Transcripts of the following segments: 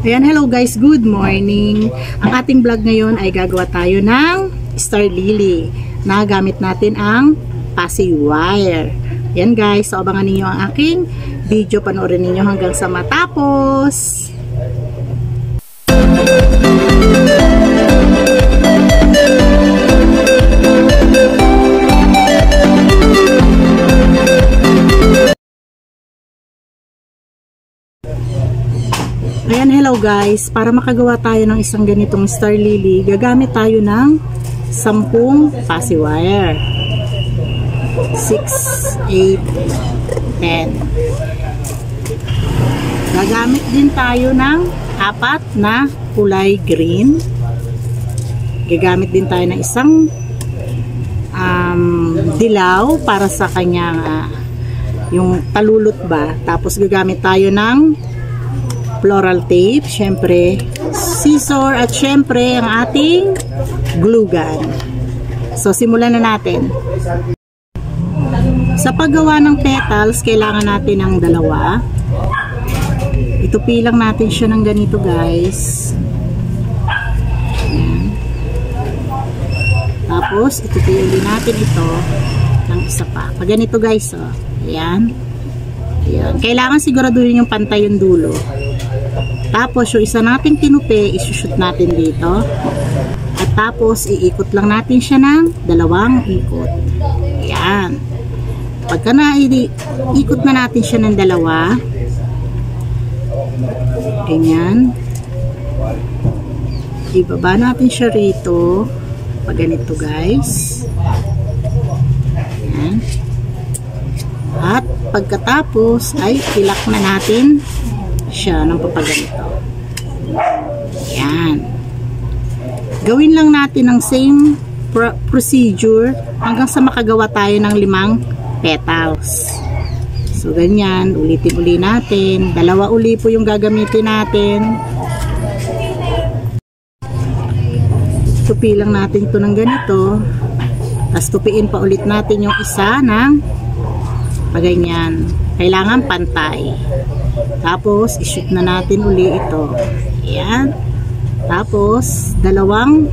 Ayan, hello guys, good morning. Ang ating vlog ngayon ay gagawa tayo ng star lily na gamit natin ang passy wire. Ayan guys, so abangan ninyo ang aking video, panoorin ninyo hanggang sa matapos. Ayan, hello guys. Para makagawa tayo ng isang ganitong star lily, gagamit tayo ng 10 passy wire. 6, 8, 10. Gagamit din tayo ng 4 na kulay green. Gagamit din tayo ng isang dilaw para sa kanyang yung talulot ba. Tapos gagamit tayo ng floral tape, syempre scissor, at syempre ang ating glue gun. So simulan na natin. Sa paggawa ng petals, kailangan natin ng dalawa. Itupi lang natin siya ng ganito guys. Ayan. Tapos itupi ulit natin ito ng isa pa. Pag ganito guys, oh. Ayan. Ayan. Kailangan siguraduhin yung pantay yung dulo. Tapos yung isa nating tinupi, isushoot natin dito. At tapos iikot lang natin siya ng 2 ikot. Ayan. Pagka ikot na natin siya ng 2, ganyan, ibaba natin siya rito. Pag ganito guys. Ayan. At pagkatapos ay ilak na natin siya ng papaganito. Ayan. Gawin lang natin ang same procedure hanggang sa makagawa tayo ng 5 petals. So ganyan, ulitin uli natin. 2 uli po yung gagamitin natin. Tupi lang natin ito ng ganito. Tapos tupiin pa ulit natin yung isa ng paganyan. Kailangan pantay. Tapos, ishoot na natin uli ito. Ayan. Tapos, 2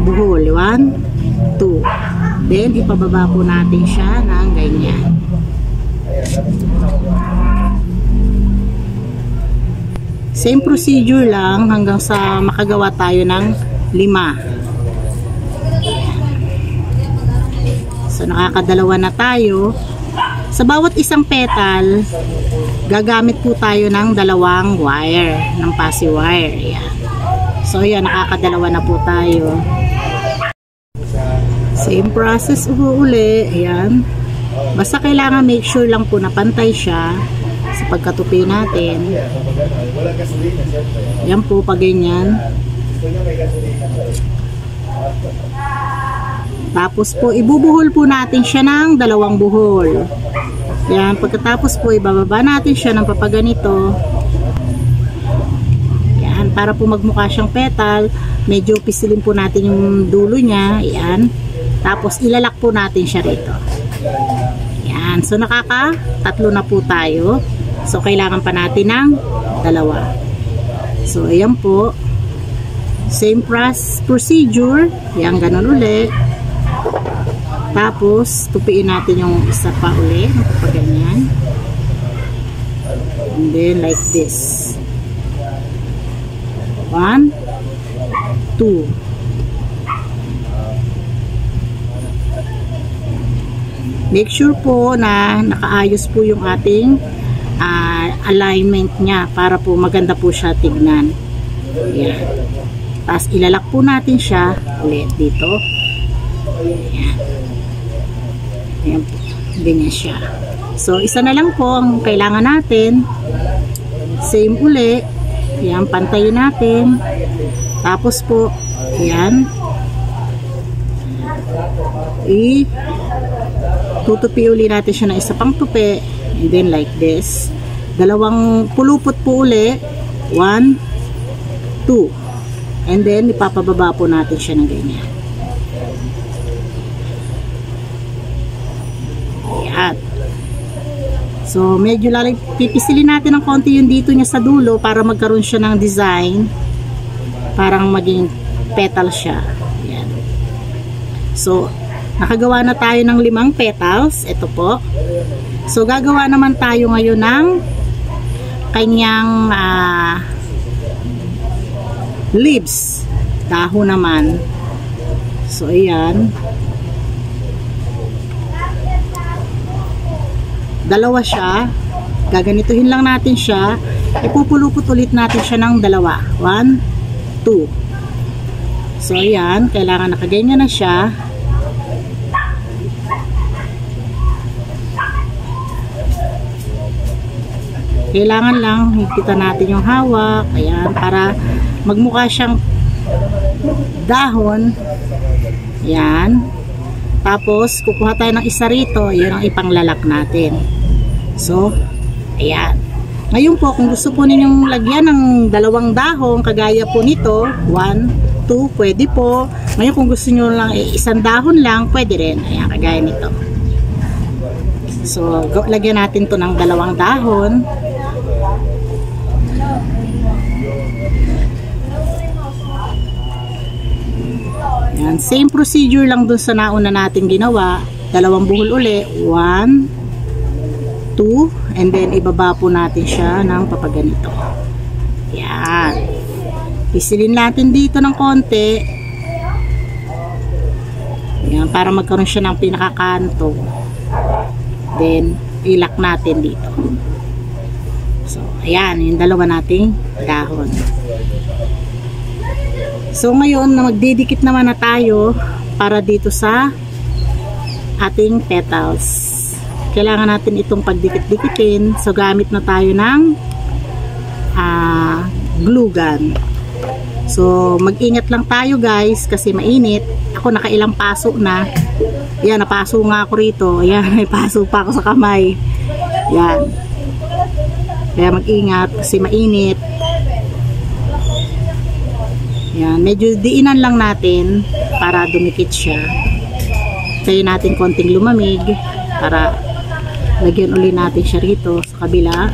buhol. 1, 2. Then, ipababa po natin siya ng ganyan. Same procedure lang hanggang sa makagawa tayo ng 5. So, nakakadalawa na tayo. Sa bawat isang petal, gagamit po tayo ng 2 wire, ng passy wire. Ayan. So, yan, nakakadalawa na po tayo. Same process uli. Ayan. Basta kailangan make sure lang po na pantay siya sa pagkatupi natin. Yan po, pag ganyan. Tapos po, ibubuhol po natin siya ng 2 buhol. Yan, pagkatapos po, ibababa natin siya ng papaganito. Yan, para po magmukha siyang petal, medyo pisilin po natin yung dulo niya. Yan. Tapos, ilalak po natin siya rito. Yan. So, nakaka-3 na po tayo. So, kailangan pa natin ng 2. So, ayan po. Same procedure. Yan, ganun ulit. Tapos, tupiin natin yung isa pa ulit. Ganyan. And then, like this. 1, 2. Make sure po na nakaayos po yung ating alignment niya para po maganda po siya tignan. Ayan. Tapos, ilalak po natin siya ulit dito. Ayan. Ayan po. Ganyan siya. So, isa na lang po ang kailangan natin. Same uli. Ayan, pantayin natin. Tapos po, ayan. Tutupi uli natin siya ng isa pang tupi. And then, like this. 2 pulupot po uli. 1, 2. And then, ipapababa po natin siya ng ganyan. Ayan. So medyo pipisilin natin ng konti yung dito niya sa dulo para magkaroon siya ng design, parang maging petal siya. Yan. So nakagawa na tayo ng 5 petals. Ito po. So gagawa naman tayo ngayon ng kanyang leaves, dahon naman. So ayan, dalawa siya, gaganituhin lang natin siya, ipupulupot ulit natin siya ng 2, 1, 2. So ayan, kailangan nakaganyan na siya. Kailangan lang higpitan natin yung hawak, ayan, para magmukha siyang dahon. Ayan. Tapos kukuha tayo ng isa rito, yan ang ipanglalak natin. So ayan. Ngayon po, kung gusto po ninyong lagyan ng 2 dahon kagaya po nito, 1, 2, pwede po. Ngayon kung gusto nyo lang 1 dahon lang, pwede rin. Ayan, kagaya nito. So lagyan natin to ng 2 dahon. Yan, same procedure lang dun sa nauna natin ginawa. 2 buhol uli, 1, 2, and then ibaba po natin siya ng papaganito. Yan. Pisilin natin dito ng konti. Yan, para magkaroon siya ng pinakakanto. Then ilak natin dito. So ayan, yung 2 nating dahon. So ngayon na magdidikit naman na tayo para dito sa ating petals. Kailangan natin itong pagdikit-dikitin. So gamit na tayo ng glue gun. So mag-ingat lang tayo guys kasi mainit. Ako nakailang paso na. Yan, napaso nga ako rito. Yan, may paso pa ako sa kamay. Yan. Kaya mag-ingat kasi mainit. Yan, medyo diinan lang natin para dumikit siya. Tayo natin konting lumamig para lagyan uli natin siya rito sa kabila.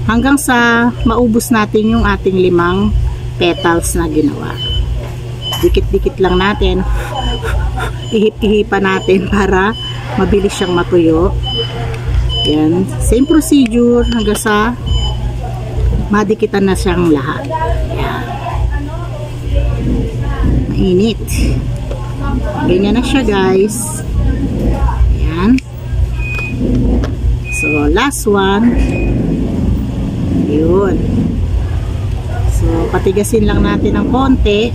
Hanggang sa maubos natin yung ating 5 petals na ginawa. Dikit-dikit lang natin. Ihip-ihipan natin para mabilis siyang matuyo. Yan, same procedure hanggang sa madikitan na siyang lahat. Yan. Mainit. Ganyan na siya guys. Yan. So last one. Yun. So patigasin lang natin ng konti.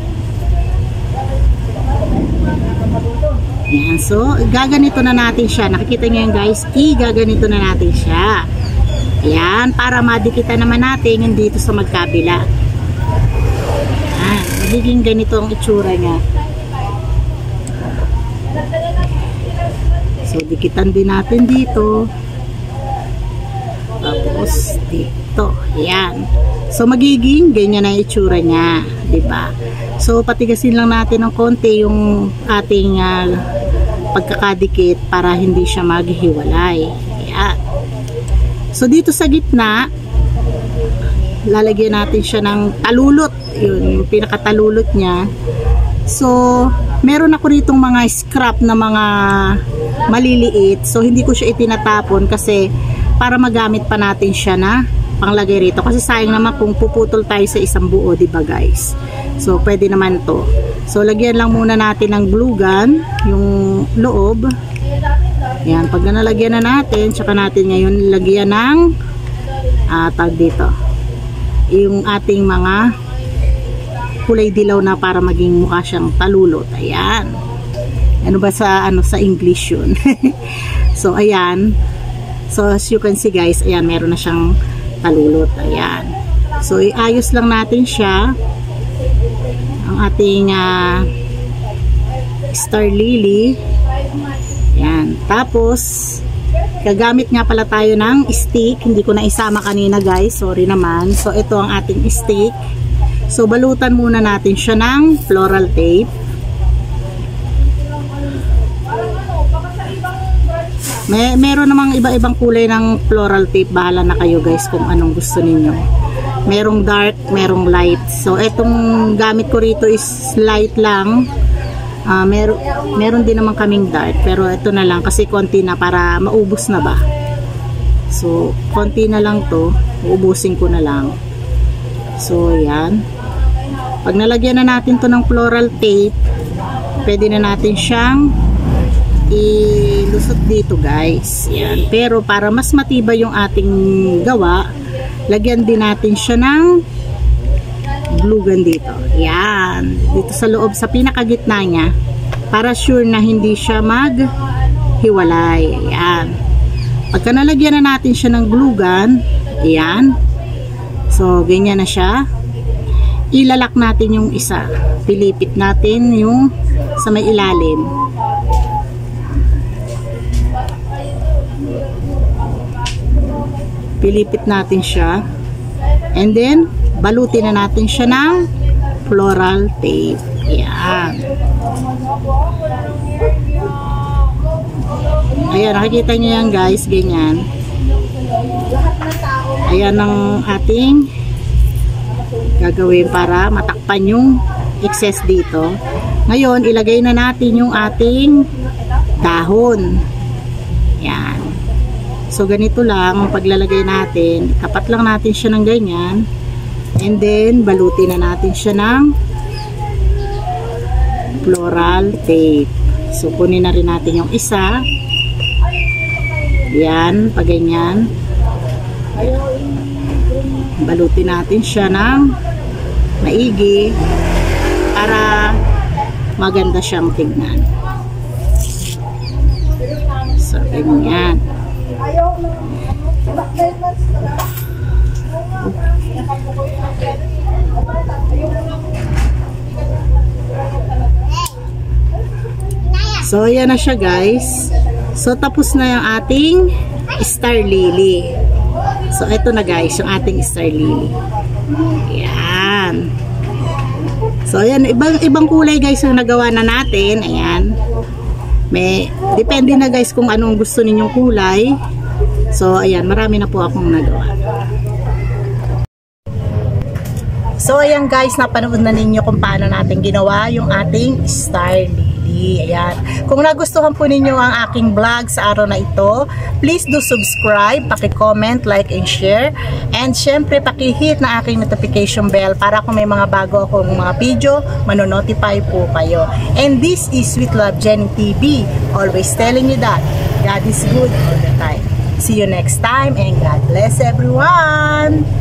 Yan. So gaganito na natin siya. Nakikita niyo yan guys. Gaganito na natin siya. Yan. Para madikitan naman natin yung dito sa magkabila. Magiging ganito ang itsura niya. So dikitan din natin dito. Tapos dito. Ayan. So magiging ganyan na itsura niya, 'di ba? So patigasin lang natin ng konti yung ating pagkakadikit para hindi siya maghiwalay. Ayan. So dito sa gitna, lalagyan natin siya ng talulot. Yun, yung pinakatalulot niya. So meron ako ditong mga scrap na mga maliliit. So hindi ko siya itinatapon kasi para magamit pa natin siya na panglagay rito. Kasi sayang naman kung puputol tayo sa isang buo, diba guys? So pwede naman to. So lagyan lang muna natin ng glue gun yung loob. Yan, pag nalagyan na natin, tsaka natin ngayon lagyan ng tag dito. Yung ating mga kulay dilaw na para maging mukha siyang talulot. Ayan. Ano ba sa sa English yun? So ayan. So as you can see guys, ayan, meron na siyang talulot. Ayan. So iayos lang natin siya. Ang ating star lily. Ayan. Tapos gagamit nga pala tayo ng stick. Hindi ko na isama kanina guys. Sorry naman. So ito ang ating stick. So balutan muna natin siya ng floral tape. Meron namang iba-ibang kulay ng floral tape. Bahala na kayo guys kung anong gusto ninyo. Merong dark, merong light. So, etong gamit ko rito is light lang. Meron din naman kaming dark. Pero ito na lang kasi konti na para maubos na ba. So, konti na lang to. Uubusin ko na lang. So, yan. Pag nalagyan na natin to ng floral tape, pwede na natin siyang ilusot dito guys. Yan. Pero para mas matibay yung ating gawa, lagyan din natin siya ng glue gun dito. Yan. Dito sa loob, sa pinakagitna niya, para sure na hindi siya maghiwalay. Yan. Pagka nalagyan na natin siya ng glue gun, yan. So, ganyan na siya. Ilalak natin yung isa. Pilipit natin yung sa may ilalim. Pilipit natin siya. And then, balutin na natin siya ng floral tape. Yan. Ayan, nakikita nyo yan guys. Ganyan. Ayan ang ating gagawin para matakpan yung excess dito. Ngayon, ilagay na natin yung ating dahon. Yan. So, ganito lang ang paglalagay natin. Tapat lang natin siya ng ganyan. And then, balutin na natin siya ng floral tape. So, kunin na rin natin yung isa. Yan, pag ganyan. Balutin natin siya ng maigi para maganda siyang tignan. So, ganyan. So, ayan na siya guys. So, tapos na yung ating star lily. So, ito na guys, yung ating star lily. Ayan. So, ayan, ibang kulay guys yung nagawa na natin. Ayan. Depende na guys kung anong gusto ninyong kulay. So, ayan, marami na po akong nagawa. So, ayan guys, napanood na ninyo kung paano natin ginawa yung ating star lily. Ayan. Kung nagustuhan po ninyo ang aking vlog sa araw na ito, please do subscribe, paki-comment, like, and share. And syempre, paki-hit na aking notification bell para kung may mga bago akong mga video, manonotify po kayo. And this is Sweet Love Jenny TV, always telling you that God is good all the time. See you next time and God bless everyone!